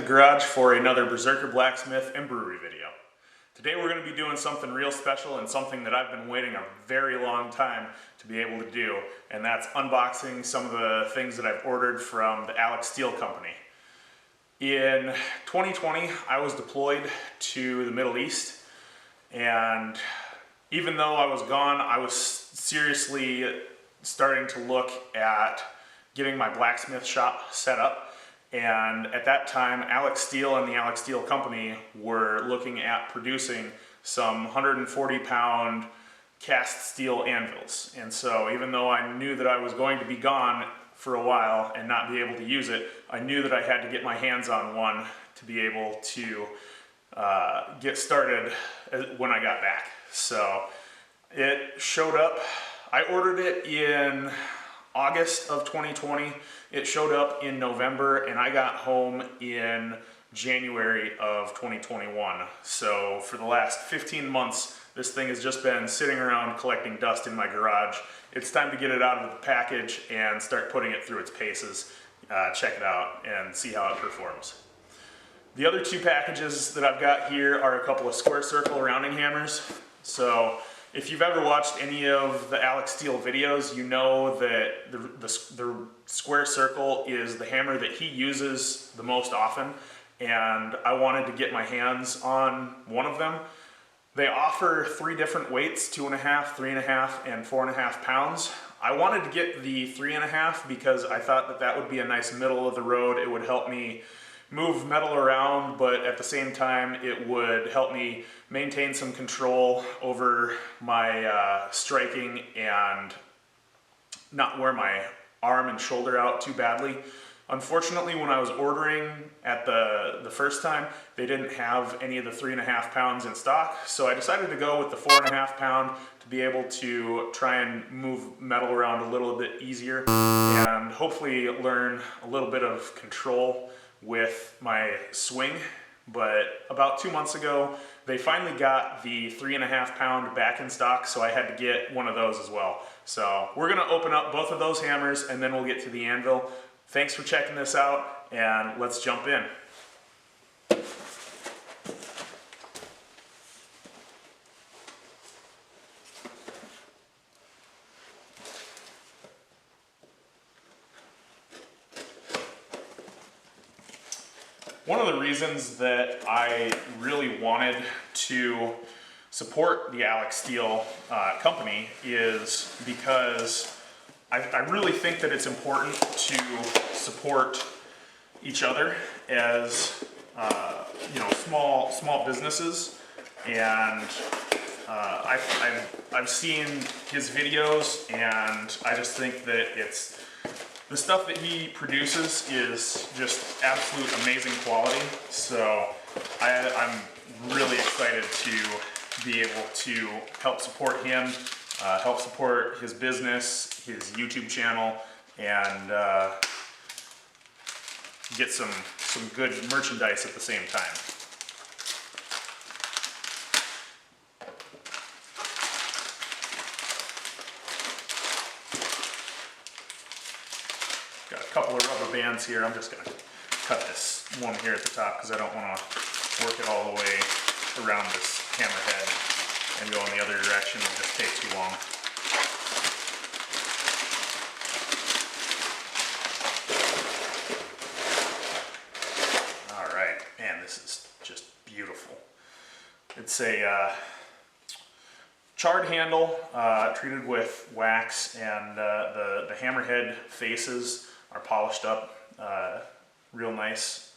the garage for another Berserker Blacksmith and Brewery video. Today we're going to be doing something real special and something that I've been waiting a very long time to be able to do, and that's unboxing some of the things that I've ordered from the Alex Steel Company. In 2020, I was deployed to the Middle East, and even though I was gone, I was seriously starting to look at getting my blacksmith shop set up. And at that time, Alex Steel and the Alex Steel Company were looking at producing some 140-pound cast steel anvils. And so even though I knew that I was going to be gone for a while and not be able to use it, I knew that I had to get my hands on one to be able to get started when I got back. So it showed up. I ordered it in August of 2020. It showed up in November, and I got home in January of 2021. So for the last 15 months, this thing has just been sitting around collecting dust in my garage. It's time to get it out of the package and start putting it through its paces. Check it out and see how it performs. The other two packages that I've got here are a couple of square circle rounding hammers. So if you've ever watched any of the Alex Steel videos, you know that the square circle is the hammer that he uses the most often, and I wanted to get my hands on one of them. They offer 3 different weights, 2.5, 3.5, and 4.5 pounds. I wanted to get the 3.5 because I thought that that would be a nice middle of the road. It would help me move metal around, but at the same time it would help me maintain some control over my striking and not wear my arm and shoulder out too badly. Unfortunately, when I was ordering at the first time, they didn't have any of the 3.5 pounds in stock, so I decided to go with the 4.5 pound to be able to try and move metal around a little bit easier and hopefully learn a little bit of control with my swing. But about 2 months ago, they finally got the 3.5 pound back in stock, so I had to get one of those as well. So we're gonna open up both of those hammers and then we'll get to the anvil. Thanks for checking this out, and let's jump in. One of the reasons that I really wanted to support the Alex Steel company is because I really think that it's important to support each other as you know, small businesses, and I've seen his videos, and I just think that the stuff that he produces is just absolute amazing quality. So I'm really excited to be able to help support him, help support his business, his YouTube channel, and get some good merchandise at the same time. Got a couple of rubber bands here. I'm just going to cut this one here at the top because I don't want to work it all the way around this hammerhead and go in the other direction. It'll just take too long. Alright, man, this is just beautiful. It's a charred handle treated with wax, and the hammerhead faces are polished up real nice.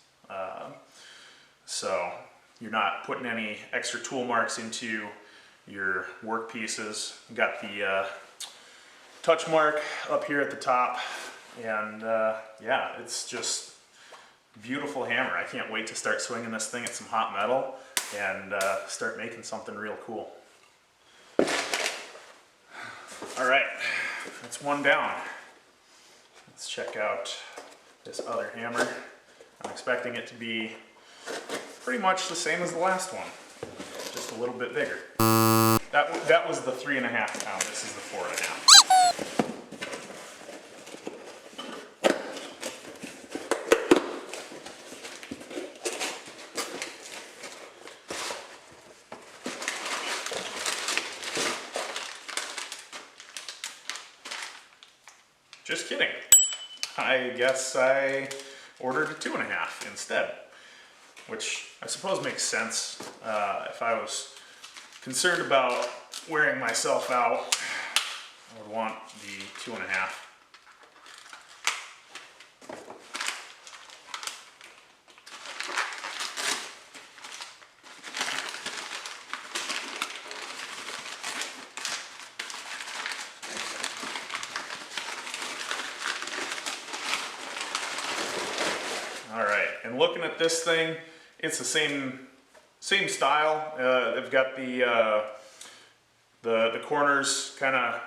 So you're not putting any extra tool marks into your work pieces. You got the touch mark up here at the top, and yeah, it's just beautiful hammer. I can't wait to start swinging this thing at some hot metal and start making something real cool. All right, that's one down. Let's check out this other hammer. I'm expecting it to be pretty much the same as the last one, just a little bit bigger. That was the 3.5 pound. This is the 4.5. Just kidding. I guess I ordered a 2.5 instead, which I suppose makes sense. If I was concerned about wearing myself out, I would want the 2.5. All right, and looking at this thing, it's the same style. They've got the corners kind of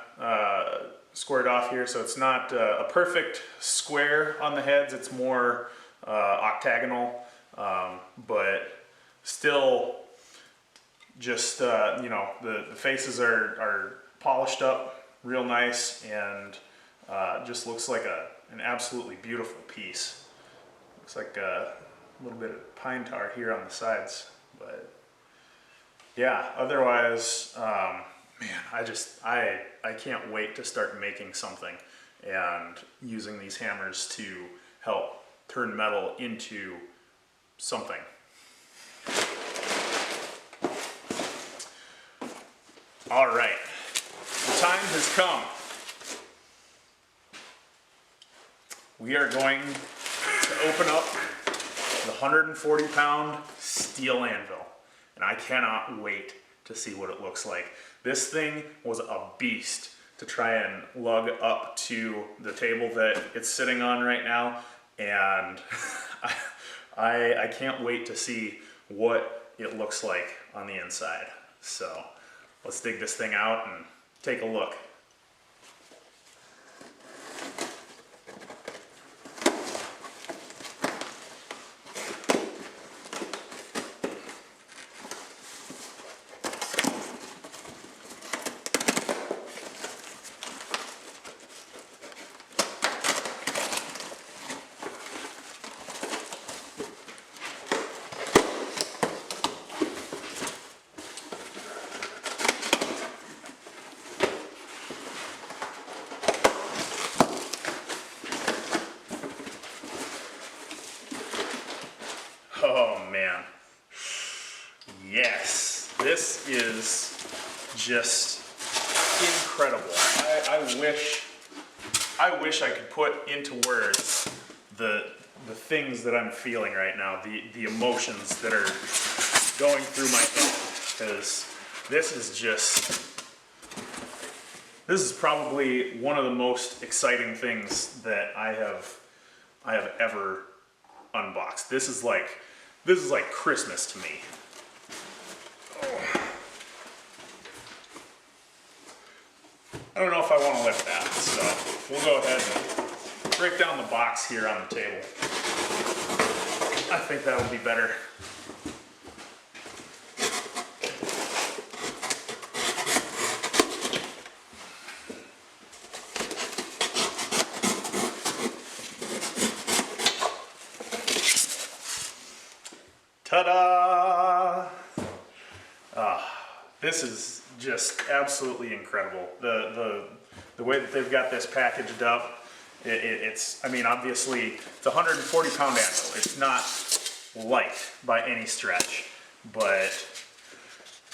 squared off here, so it's not a perfect square on the heads. It's more octagonal, but still just you know, the faces are polished up real nice, and just looks like an absolutely beautiful piece. Looks like a little bit of pine tar here on the sides, but yeah, otherwise, man, I can't wait to start making something and using these hammers to help turn metal into something. All right, the time has come. We are going to open up the 140-pound steel anvil, and I cannot wait to see what it looks like. This thing was a beast to try and lug up to the table that it's sitting on right now, and I can't wait to see what it looks like on the inside. So let's dig this thing out and take a look. Oh man, yes, this is just incredible. I wish I could put into words the things that I'm feeling right now, the emotions that are going through my head, because this is probably one of the most exciting things that I have ever unboxed. This is like Christmas to me. Oh. I don't know if I want to lift that, so we'll go ahead and break down the box here on the table. I think that would be better. Ta-da! This is just absolutely incredible. The way that they've got this packaged up, it's, I mean, obviously it's a 140-pound anvil. It's not light by any stretch, but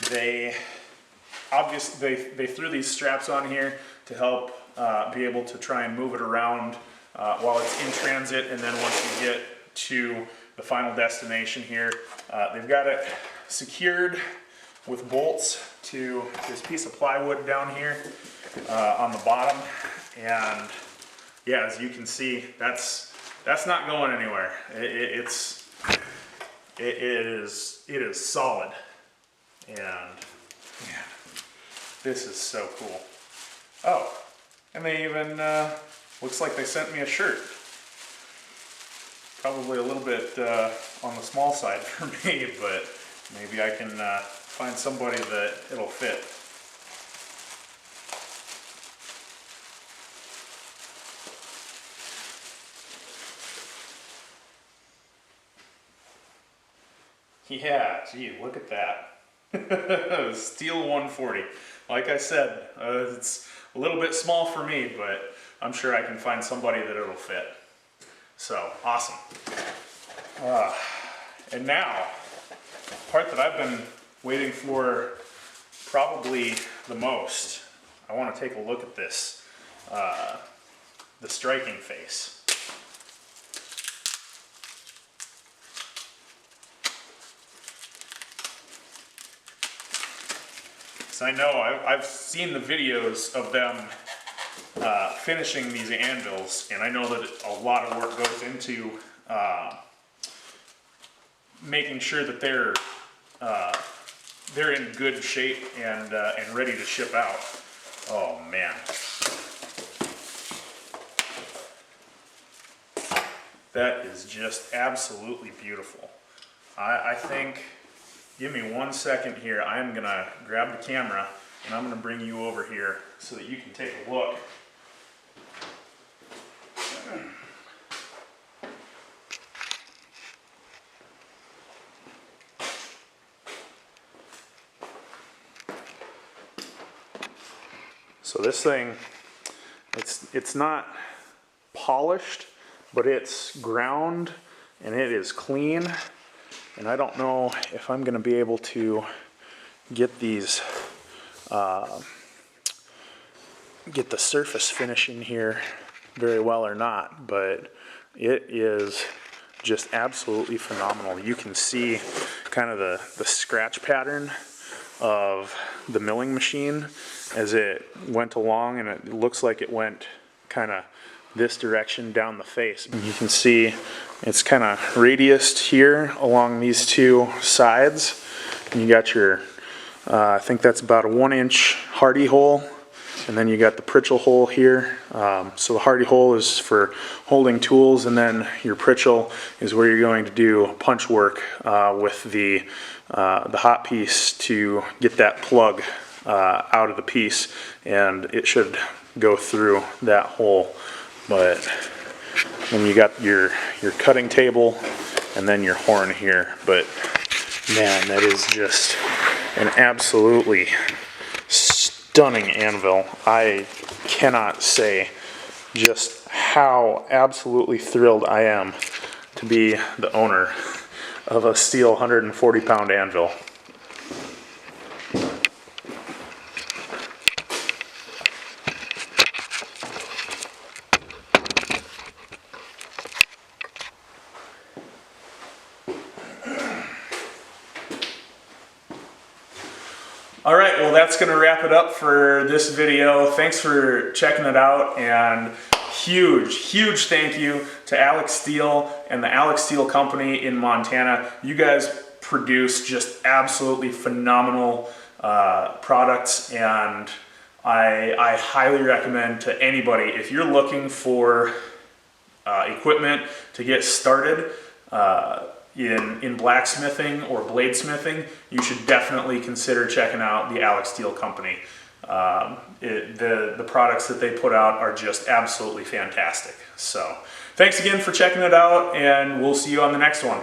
they threw these straps on here to help be able to try and move it around while it's in transit, and then once you get to the final destination here, they've got it secured with bolts to this piece of plywood down here on the bottom, and yeah, as you can see, that's not going anywhere. It is solid, and man, this is so cool. Oh, and they even looks like they sent me a shirt. Probably a little bit on the small side for me, but maybe I can find somebody that it'll fit. Yeah, gee, look at that. Steel 140. Like I said, it's a little bit small for me, but I'm sure I can find somebody that it'll fit. So, awesome. And now, the part that I've been waiting for probably the most. I want to take a look at this, the striking face. So I know I've seen the videos of them finishing these anvils, and I know that a lot of work goes into making sure that they're in good shape and ready to ship out. Oh man, that is just absolutely beautiful. I think. Give me 1 second here. I'm gonna grab the camera and I'm gonna bring you over here so that you can take a look. So this thing, it's not polished, but it's ground and it is clean. And I don't know if I'm going to be able to get these, get the surface finish in here very well or not, but it is just absolutely phenomenal. You can see kind of the scratch pattern of the milling machine as it went along, and it looks like it went kind of this direction down the face. And you can see it's kind of radiused here along these two sides. And you got your, I think that's about a 1-inch hardy hole. And then you got the pritchel hole here. So the hardy hole is for holding tools, and then your pritchel is where you're going to do punch work with the hot piece to get that plug out of the piece, and it should go through that hole. But then you got your cutting table and then your horn here. But man, that is just an absolutely stunning anvil. I cannot say just how absolutely thrilled I am to be the owner of a steel 140-pound anvil. All right, well, that's going to wrap it up for this video. Thanks for checking it out, and huge thank you to Alex Steel and the Alex Steel Company in Montana. You guys produce just absolutely phenomenal products, and I highly recommend to anybody, if you're looking for equipment to get started in blacksmithing or bladesmithing, you should definitely consider checking out the Alex Steel Company. The products that they put out are just absolutely fantastic. So thanks again for checking it out, and we'll see you on the next one.